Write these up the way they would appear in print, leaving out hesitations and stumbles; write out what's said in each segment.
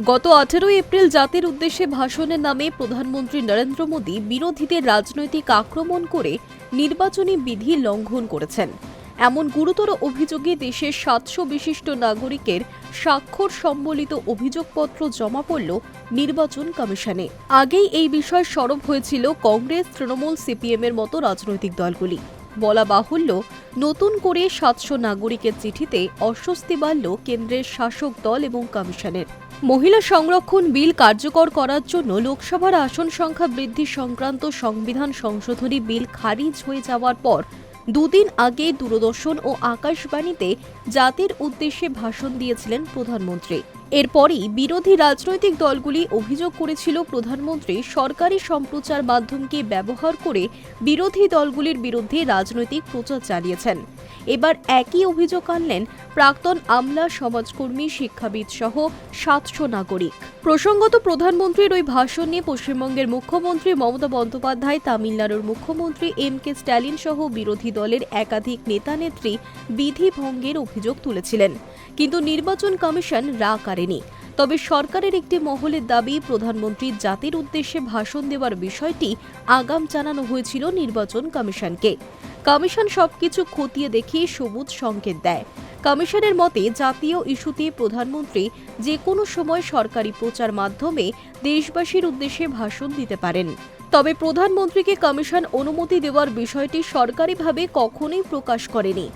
গত 18 এপ্রিল জাতির উদ্দেশ্যে ভাষণের নামে প্রধানমন্ত্রী নরেন্দ্র মোদী বিরোধীদের রাজনৈতিক আক্রমণ করে নির্বাচনী বিধি লঙ্ঘন করেছেন। এমন গুরুতর অভিযোগে দেশের 700 বিশিষ্ট নাগরিকের স্বাক্ষর সম্বলিত অভিযোগপত্র জমা পড়ল নির্বাচন কমিশনে। আগেই এই বিষয় সরব হয়েছিল কংগ্রেস, তৃণমূল, সিপিএমের মতো রাজনৈতিক দলগুলি। বলা বাহুল্য, নতুন করে 700 নাগরিকের চিঠিতে অস্বস্তি বাড়ল কেন্দ্রের শাসক দল এবং কমিশনের। মহিলা সংরক্ষণ বিল কার্যকর করার জন্য লোকসভার আসন সংখ্যা বৃদ্ধি সংক্রান্ত সংবিধান সংশোধনী বিল খারিজ হয়ে যাওয়ার পর দুদিন আগে দূরদর্শন ও আকাশবাণীতে জাতির উদ্দেশ্যে ভাষণ দিয়েছিলেন প্রধানমন্ত্রী। এরপরই বিরোধী রাজনৈতিক দলগুলি অভিযোগ করেছিল প্রধানমন্ত্রী সরকারি সম্প্রচার মাধ্যমকে ব্যবহার করে বিরোধী দলগুলির বিরুদ্ধে রাজনৈতিক প্রচার চালিয়েছেন। এবার একই অভিযোগ আনলেন প্রাক্তন আমলা, সমাজকর্মী, শিক্ষাবিদ সহ 700 নাগরিক। প্রসঙ্গত, প্রধানমন্ত্রীর ওই ভাষণ নিয়ে পশ্চিমবঙ্গের মুখ্যমন্ত্রী মমতা বন্দ্যোপাধ্যায়, তামিলনাড়ুর মুখ্যমন্ত্রী এম.কে. স্ট্যালিন সহ বিরোধী দলের একাধিক নেতা-নেত্রী বিধি ভঙ্গের অভিযোগ তুলেছিলেন। কিন্তু নির্বাচন কমিশন রাগ করেনি। তবে সরকারের একটি মহলের দাবি, প্রধানমন্ত্রী জাতির উদ্দেশ্যে ভাষণ দেওয়ার বিষয়টি আগাম জানানো হয়েছিল নির্বাচন কমিশনকে। কমিশন সবকিছু খতিয়ে দেখে সবুজ সংকেত দেয়। কমিশনের মতে, জাতীয় ইস্যুতে প্রধানমন্ত্রী যে কোনো সময় সরকারি প্রচার মাধ্যমে দেশবাসীর উদ্দেশ্যে ভাষণ দিতে পারেন। তবে প্রধানমন্ত্রীকে কমিশন অনুমতি দেওয়ার বিষয়টি সরকারিভাবে কখনোই প্রকাশ করেনি।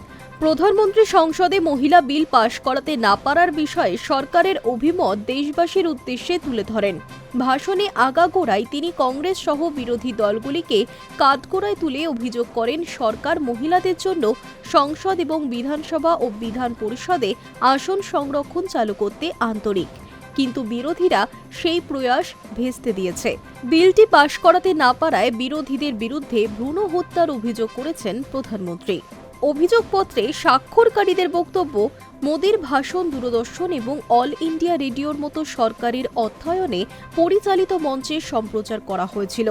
প্রধানমন্ত্রী সংসদে মহিলা বিল পাশ করাতে না পারার বিষয়ে সরকারের অভিমত দেশবাসীর উদ্দেশ্যে তুলে ধরেন। ভাষণে আগাগোড়ায় তিনি কংগ্রেস সহ বিরোধী দলগুলিকে কাঠগড়ায় তুলে অভিযোগ করেন সরকার মহিলাদের জন্য সংসদ এবং বিধানসভা ও বিধান পরিষদে আসন সংরক্ষণ চালু করতে আন্তরিক, কিন্তু বিরোধীরা সেই প্রয়াস ভেস্তে দিয়েছে। বিলটি পাশ করাতে না পারায় বিরোধীদের বিরুদ্ধে ভ্রূণ হত্যার অভিযোগ করেছেন প্রধানমন্ত্রী। অভিযোগপত্রে স্বাক্ষরকারীদের বক্তব্য, মোদির ভাষণ দূরদর্শন এবং অল ইন্ডিয়া রেডিওর মতো সরকারের অর্থায়নে পরিচালিত মঞ্চে সম্প্রচার করা হয়েছিল,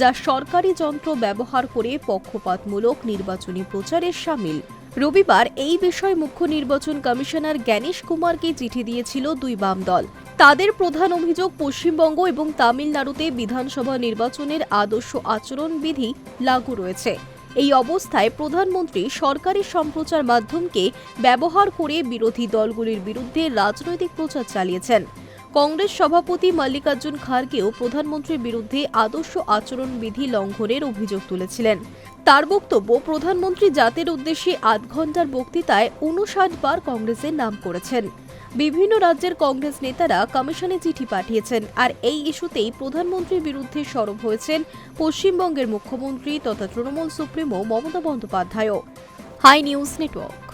যা সরকারি যন্ত্র ব্যবহার করে পক্ষপাতমূলক নির্বাচনী প্রচারের শামিল। রবিবার এই বিষয়ে মুখ্য নির্বাচন কমিশনার জ্ঞানেশ কুমারকে চিঠি দিয়েছিল দুই বাম দল। তাদের প্রধান অভিযোগ, পশ্চিমবঙ্গ এবং তামিলনাড়ুতে বিধানসভা নির্বাচনের আদর্শ আচরণ বিধি লাগু রয়েছে। এই অবস্থায় প্রধানমন্ত্রী সরকারি সম্প্রচার মাধ্যমকে ব্যবহার করে বিরোধী দলগুলির বিরুদ্ধে রাজনৈতিক প্রচার চালিয়েছেন। কংগ্রেস সভাপতি মল্লিকার্জুন খার্গেও প্রধানমন্ত্রীর বিরুদ্ধে আদর্শ আচরণ বিধি লঙ্ঘনের অভিযোগ তুলেছিলেন। তার বক্তব্য, প্রধানমন্ত্রী জাতির উদ্দেশ্যে 8 ঘণ্টার বক্তৃতায় 59 বার কংগ্রেসের নাম করেছেন। বিভিন্ন রাজ্যের কংগ্রেস নেতারা কমিশনে চিঠি পাঠিয়েছেন, আর এই ইস্যুতেই প্রধানমন্ত্রীর বিরুদ্ধে সরব হয়েছেন পশ্চিমবঙ্গের মুখ্যমন্ত্রী তথা তৃণমূল সুপ্রিমো মমতা বন্দ্যোপাধ্যায়ও। High news network.